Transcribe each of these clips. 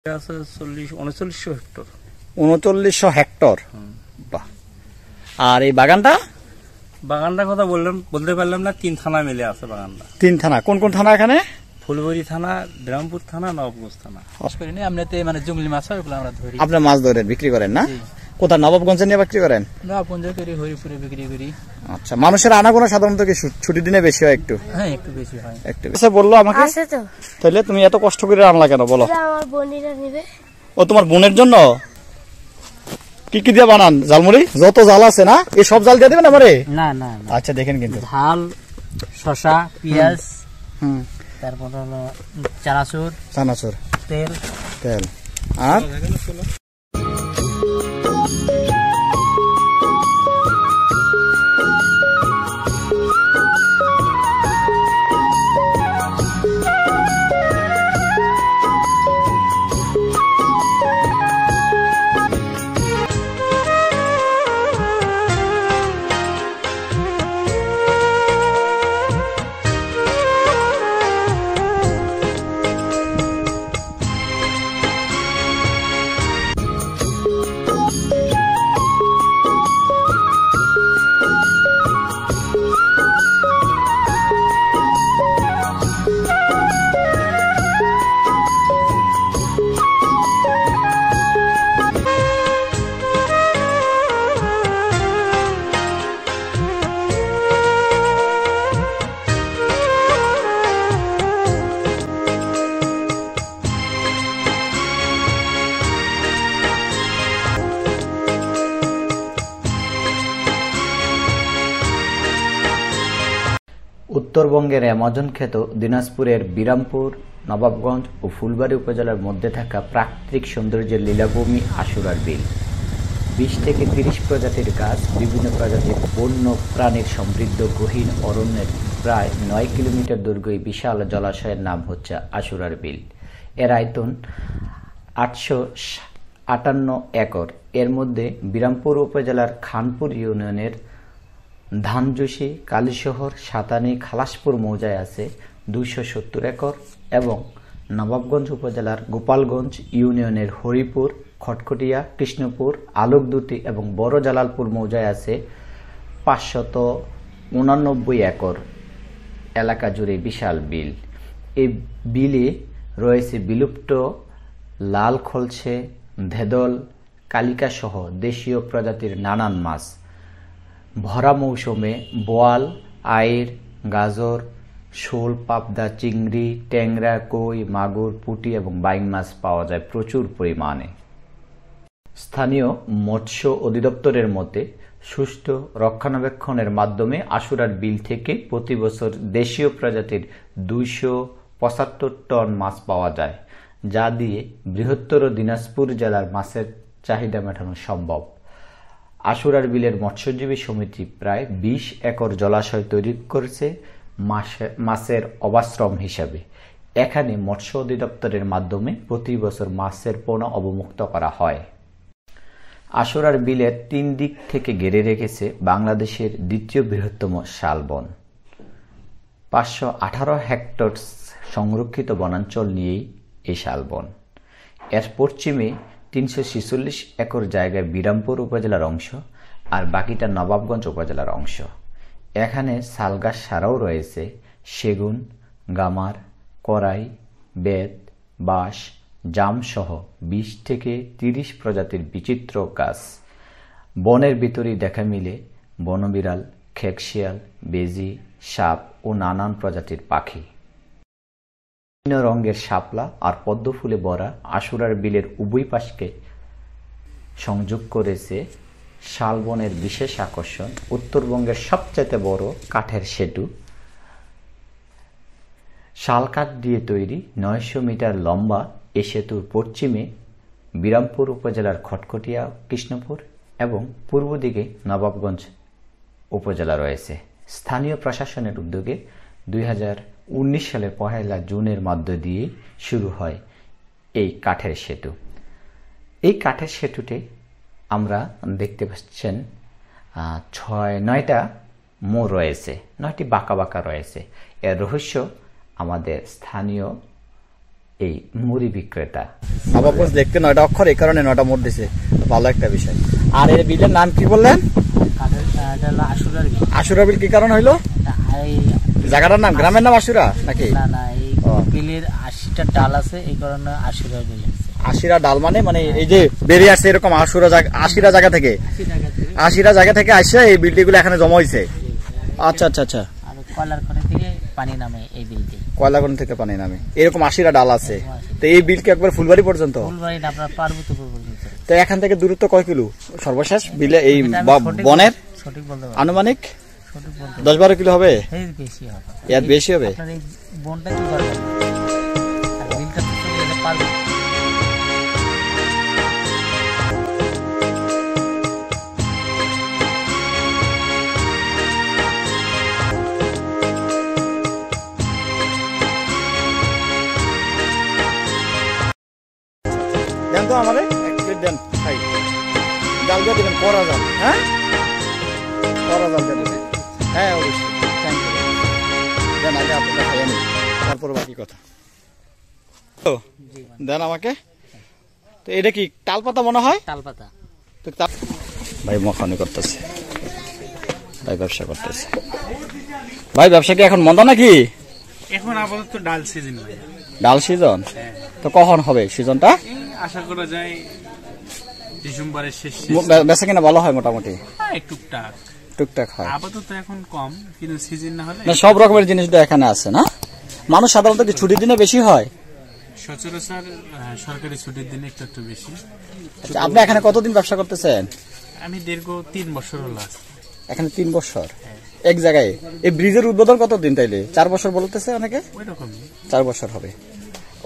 আছে 3900 hectare. 3900 hectare, বাহ। আর এই বাগানটা কথা বলতে পারলাম না। 3 থানা মিলে আছে বাগানটা। 3 থানা, কোন কোন থানা এখানে? ফুলবাড়ি থানা, বিরামপুর থানা, নবাবগঞ্জ থানা। মানে জঙ্গলি মাছ হয়, ওগুলো আমরা ধরি। আপনার মাছ ধরে বিক্রি করেন না? কোথায়, নবাবগঞ্জে নিয়ে বিক্রি করেন? নবাবগঞ্জে করি, হরিপুরে বিক্রি করি। আচ্ছা, মানুষের আনাগোনা সাধারণত কি ছুটির দিনে বেশি হয়? একটু হ্যাঁ, একটু বেশি হয়। একটু বেশি বললো আমাকে। তাহলে তুমি এত কষ্ট করে আনলা কেন বলো? আমার বোনেরা নেবে। ও, তোমার বোনের জন্য? কি কি দিয়ে বানান? জালমুড়ি যত জাল আছে না, এই সব জাল দিয়ে দেবেন আমারে? না না, আচ্ছা দেখেন, কিন্তু ঝাল, শসা, পেঁয়াজ, তারপর হলো চানাচুর, তেল আর উত্তরবঙ্গের অ্যামাজন খ্যাত দিনাজপুরের বিরামপুর, নবাবগঞ্জ ও ফুলবাড়ী উপজেলার মধ্যে থাকা প্রাকৃতিক সৌন্দর্যের লীলাভূমি আশুরার বিল। 20 থেকে 30 প্রজাতির গাছ, বিভিন্ন প্রজাতির বন্য প্রাণীর সমৃদ্ধ গহীন অরণ্যের প্রায় 9 কিলোমিটার দৈর্ঘ্য এই বিশাল জলাশয়ের নাম হচ্ছে আশুরার বিল। এর আয়তন 858 একর। এর মধ্যে বিরামপুর উপজেলার খানপুর ইউনিয়নের ধানজুসি, কালীশহর, সাতানী, খালাসপুর মৌজায় আছে 270 একর এবং নবাবগঞ্জ উপজেলার গোপালগঞ্জ ইউনিয়নের হরিপুর, খটখটিয়া, কৃষ্ণপুর, আলোকদুটি এবং বড় জালালপুর মৌজায় আছে 589 একর এলাকা জুড়ে বিশাল বিল। এই বিলে রয়েছে বিলুপ্ত লাল খলছে, ধেদল, কালিকা সহ দেশীয় প্রজাতির নানান মাছ। ভরা মৌসুমে বোয়াল, আইর, গাজর, শোল, পাবদা, চিংড়ি, ট্যাংরা, কই, মাগুর, পুঁটি এবং বাইং মাছ পাওয়া যায় প্রচুর পরিমাণে। স্থানীয় মৎস্য অধিদপ্তরের মতে সুষ্ঠু রক্ষণাবেক্ষণের মাধ্যমে আশুরার বিল থেকে প্রতি বছর দেশীয় প্রজাতির 275 টন মাছ পাওয়া যায়, যা দিয়ে বৃহত্তর দিনাজপুর জেলার মাছের চাহিদা মেটানো সম্ভব। আশুরার বিলের মৎস্যজীবী সমিতি প্রায় 20 একর জলাশয় তৈরি করেছে মাছের অবাশ্রম হিসাবে। এখানে মৎস্য অধিদপ্তরের মাধ্যমে প্রতি বছর মাছের পোনা অবমুক্ত করা হয়। আশুরার বিলের 3 দিক থেকে ঘিরে রেখেছে বাংলাদেশের দ্বিতীয় বৃহত্তম শালবন। 518 হেক্টর সংরক্ষিত বনাঞ্চল নিয়েই এই শালবন। এর পশ্চিমে 346 একর জায়গায় বিরামপুর উপজেলার অংশ আর বাকিটা নবাবগঞ্জ উপজেলার অংশ। এখানে শালগাছ ছাড়াও রয়েছে সেগুন, গামার, করাই, বেত, বাঁশ, জাম সহ 20 থেকে 30 প্রজাতির বিচিত্র গাছ। বনের ভিতরেই দেখা মিলে বনবিড়াল, খেকশিয়াল, বেজি, সাপ ও নানান প্রজাতির পাখি। বিভিন্ন রঙের শাপলা আর পদ্ম ফুলে ভরা আশুরার বিলের উভয় পাশকে সংযোগ করেছে শালবনের বিশেষ আকর্ষণ উত্তরবঙ্গের সবচেয়ে বড় কাঠের সেতু। শাল কাঠ দিয়ে তৈরি 900 মিটার লম্বা এ সেতুর পশ্চিমে বিরামপুর উপজেলার খটখটিয়া, কৃষ্ণপুর এবং পূর্ব দিকে নবাবগঞ্জ উপজেলা রয়েছে। স্থানীয় প্রশাসনের উদ্যোগে 2019 সালের 1 জুনের মধ্য দিয়ে শুরু হয় এই কাঠের সেতু। এই কাঠের সেতুতে আমরা দেখতে পাচ্ছেন 9টা মোড় রয়েছে, 9টি বাঁকা বাঁকা রয়েছে। এর রহস্য আমাদের স্থানীয় এই মুড়ি বিক্রেতা। নবাবগঞ্জ দেখতে 9টা অক্ষর, এই কারণে 9টা মোড় দিছে, ভালো একটা বিষয়। আর এই বিলের নাম কি বললেন? আশুরা বিল। কি কারণ হইলো? জায়গাটার নাম, গ্রামের নাম আশুরা নাকি? না না, এই বিলের 80টা ডাল আছে, এই কারণে আশুরা বিল। 80টা ডাল মানে এই যে বেরিয়ে আসছে এরকম 80টা জায়গা থেকে, 80টা জায়গা থেকে আসছে এই বিলটিগুলো এখানে জমা হয়েছে। আচ্ছা আচ্ছা আচ্ছা। আর কয়লার খনি থেকে পানি নামে এই বিলটি, কয়লাখনি থেকে পানি নামে, এরকম 80টা ডাল আছে। তো এই বিল কি একবার ফুলবাড়ি পর্যন্ত? ফুলবাড়ি না, আপনার পার্বতীপুর পর্যন্ত। তো এখান থেকে দূরত্ব কয় কিলো সর্বশেষ বিলে এই বনের? সঠিক বলতে পারবো, আনুমানিক সঠিক বলতে 10-12 কিলো হবে, এর বেশি হবে। এর বেশি হবে। আপনার এই বনটা কি করবেন, আর বিলটা তো চলে যেতে পারবে। দেন তো আমারে এক প্লেট দেন ভাই, ডাল দিয়ে দেবেন, করা জাল। হ্যাঁ, করা জাল দিয়ে দেবেন। হ্যাঁ অবশ্যই, থ্যাংক ইউ। দেন আগে আপনাকে খাইয়ে নিই, তারপর বাকি কথা। তো দেন আমাকে। তো এটা কি তাল পাতা মনে হয়? তাল পাতা। তো ভাই মখানি করতেছে, ভাই ব্যবসা করতেছে। ভাই ব্যবসা কি এখন মন্দ নাকি? এখন আপাতত ডাল সিজন ভাই। ডাল সিজন? তো কখন হবে সিজনটা? আশা করা যায় ডিসেম্বরের শেষ। বেচা কিনা ভালো হয় মোটামুটি? টুকটাক টুকটাক হয় আপাতত, এখন কম, কিন্তু সিজন না হলে না সব রকমের জিনিসটা এখানে আছে না? মানুষ সাধারণত কি ছুটির দিনে বেশি হয়? সচরাচর সরকারি ছুটির দিনে একটু বেশি। আচ্ছা, আপনি এখানে কতদিন ব্যবসা করতেছেন? আমি দীর্ঘ 3 বছর হলো আছি এখানে। 3 বছর এক জায়গায়? এই ব্রিজের উদ্বোধন কতদিন তাইলে? 4 বছর বলতেছে অনেকে। ওই রকমই 4 বছর হবে।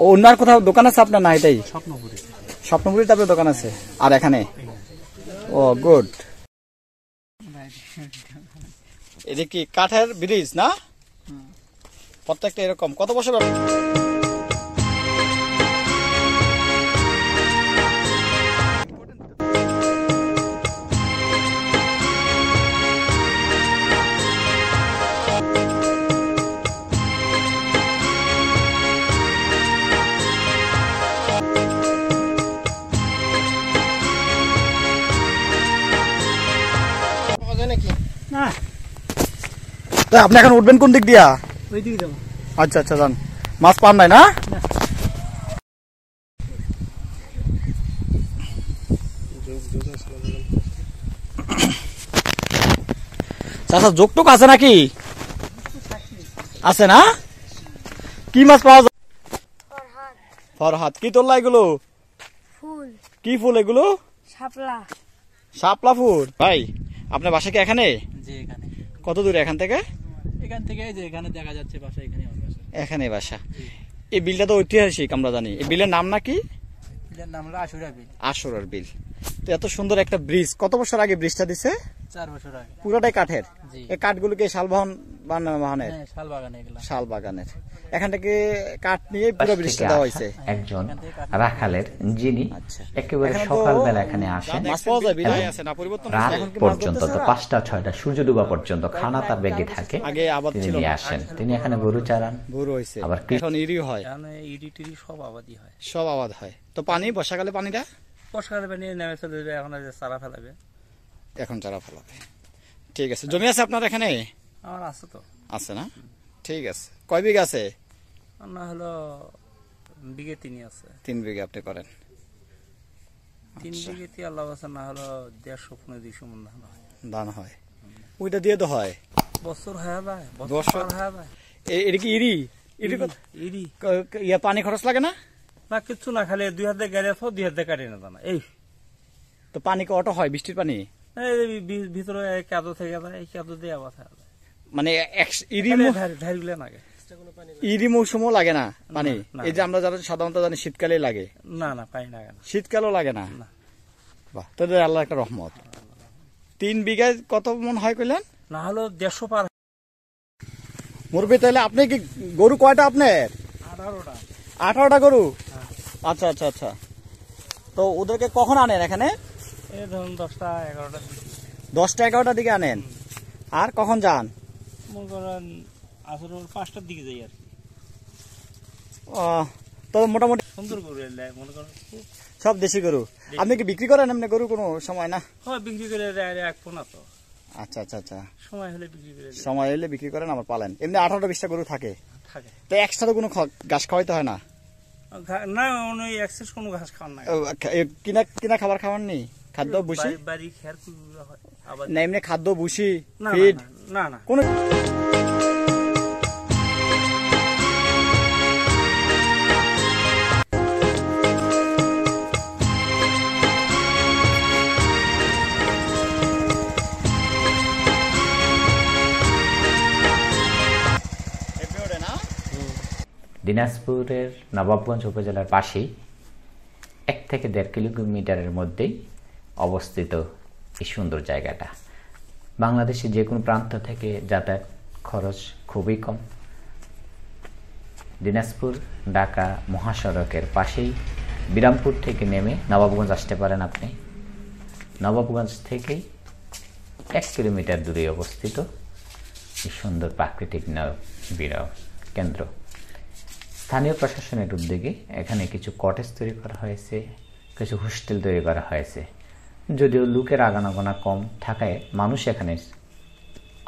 অন্য আর কোথাও দোকান আছে আপনার? না এটাই স্বপ্নপুরি। স্বপ্নপুরিতে আপনার দোকান আছে, আর এখানে? ও গুড। এটা কি কাঠের ব্রিজ না? প্রত্যেকটা এরকম। কত বছর? আপনি এখন উঠবেন কোন দিক দিয়া? ওই দিকে যাবো। আচ্ছা আচ্ছা, যান। মাছ পান নাই না? চাচা যোগটুক আছে নাকি? আছে না? কি মাছ পাওয়া যায়? ফরহাদ। কি তোলা এগুলো? ফুল। কি ফুল এগুলো? শাপলা। শাপলা ফুল। ভাই আপনার বাসা কি এখানে? যে এখানে। কত দূরে এখান থেকে? এখান থেকে যে এখানে দেখা যাচ্ছে বাসা, এখানে আমার বাসা। এখানে বাসা। এই বিলটা তো ঐতিহাসিক, আমরা জানি। এই বিলের নাম নাকি? বিলের নাম হলো আশুরা বিল। আশুরার বিল। তো এত সুন্দর একটা ব্রিজ, কত বছর আগে ব্রিজটা দিছে? 4 বছর আগে। পুরোটাই কাঠের? জি। এই কাঠগুলোকে শালবাহন বাগানের? হ্যাঁ, শাল বাগানে এগুলা। শাল বাগানের। এখান থেকে কাঠ নিয়ে পুরো ব্রিজটা দেওয়া হয়েছে। একজন রাখালের, যিনি আচ্ছা। একেবারে সকালবেলা এখানে আসেন, মাছ পাওয়া যায়, বিলাই আছে না? পরিবর্তন রাত এখন কি মাছ পর্যন্ত, ধরতেছে তো না? 5টা-6টা সূর্য ডুবা পর্যন্ত খানা তার ব্যাগে থাকে। আগে আবাদ তিনি ছিল নিয়ে না। আসেন, তিনি এখানে গরু চারান। ভোর হয়েছে, আবার এখন ইরি হয়, এখানে ইডি টিডি সব আবাদি হয়। সব আবাদ হয়। তো পানি বর্ষাকালে পানিটা বর্ষাকালে পানি নেমে চলে যায়, এখন যে চারা ফেলাবে। এখন চারা ফেলাবে। ঠিক আছে। জমি আছে আপনার এখানে? আমার আছে তো। আছে না? ঠিক আছে। কয় বিঘা আছে? না হলো বিঘে 3 আছে। 3 বিঘা আপনি করেন? 3 বিঘেতে আল্লাহ বাসা না হলো 150-200 মন ধান হয়। ধান হয়? ওইটা দিয়ে তো হয়। বছর হয়ে যায়, বছর বছর হয়ে যায়। এটা কি ইরি? ইরি ইডি ইয়া পানি খরচ লাগে না? না, কিচ্ছু না, খালি 2 হাতে গাড়ি আছে, 2 হাতে কাটি না জানা। এই তো পানি কি অটো হয়? বৃষ্টির পানি ভিতরে কাদো থেকে যায়, এই কাদো দিয়ে আবার থাকে। মানে ইরি ধারগুলো লাগে। ইরি মৌসুমও লাগে না পানি? না। এই যে আমরা যারা সাধারণত জানি শীতকালে লাগে। না না, পানি লাগে না। শীতকালও লাগে না? না। বাহ, তাহলে আল্লাহ একটা রহমত। 3 বিঘায় কত মন হয় কইলেন? না হলো 150 পার। মুরব্বী, তাহলে আপনি কি গরু কয়টা আপনার? 18টা। 18টা গরু? আচ্ছা আচ্ছা আচ্ছা। তো ওদেরকে কখন আনেন এখানে? এই ধরুন 10টা 11টা। 10টা 11টার দিকে আনেন। আর কখন যান? মনে করেন আসলে 5টার দিকে যাই আর কি। তো মোটামুটি সুন্দর গরু এলে মনে করো খুব সব দেশি গরু। আপনি কি বিক্রি করেন এমনি গরু কোনো সময় না? হয় বিক্রি করে রাখবো না তো, আচ্ছা আচ্ছা আচ্ছা, সময় হলে বিক্রি করে দেয়। সময় এলে বিক্রি করেন আবার পালেন। এমনি 18-20টা গরু থাকে, থাকে তো একসাথে কোনো ঘাস খাওয়াইতে হয় না? না ওই এক্সেস কোনো ঘাস খাওয়ার নাই, কিনা কিনা খাবার খাওয়ান নি? খাদ্য বুঝি বাড়ি খেয়ার কুকুর হয় আবার না, এমনি খাদ্য বুঝি না ফিড না না কোন? দিনাজপুরের নবাবগঞ্জ উপজেলার পাশেই 1 থেকে 1.5 কিলোমিটারের মধ্যেই অবস্থিত এই সুন্দর জায়গাটা। বাংলাদেশে যে কোনো প্রান্ত থেকে যাতায়াত খরচ খুবই কম। দিনাজপুর ঢাকা মহাসড়কের পাশেই বিরামপুর থেকে নেমে নবাবগঞ্জ আসতে পারেন আপনি। নবাবগঞ্জ থেকেই 1 কিলোমিটার দূরে অবস্থিত এই সুন্দর প্রাকৃতিক বিরাম কেন্দ্র। স্থানীয় প্রশাসনের উদ্যোগে এখানে কিছু কটেজ তৈরি করা হয়েছে, কিছু হোস্টেল তৈরি করা হয়েছে। যদিও লোকের আনাগোনা কম থাকায় মানুষ এখানে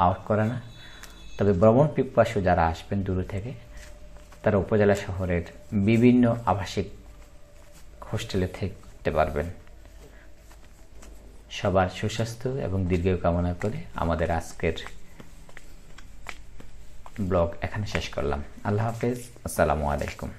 আউট করে না, তবে ভ্রমণ পিপাসু যারা আসবেন দূর থেকে তারা উপজেলা শহরের বিভিন্ন আবাসিক হোস্টেলে থাকতে পারবেন। সবার সুস্বাস্থ্য এবং দীর্ঘায়ু কামনা করে আমাদের আজকের ব্লগ এখানে শেষ করলাম। আল্লাহ হাফেজ, আসসালামু আলাইকুম।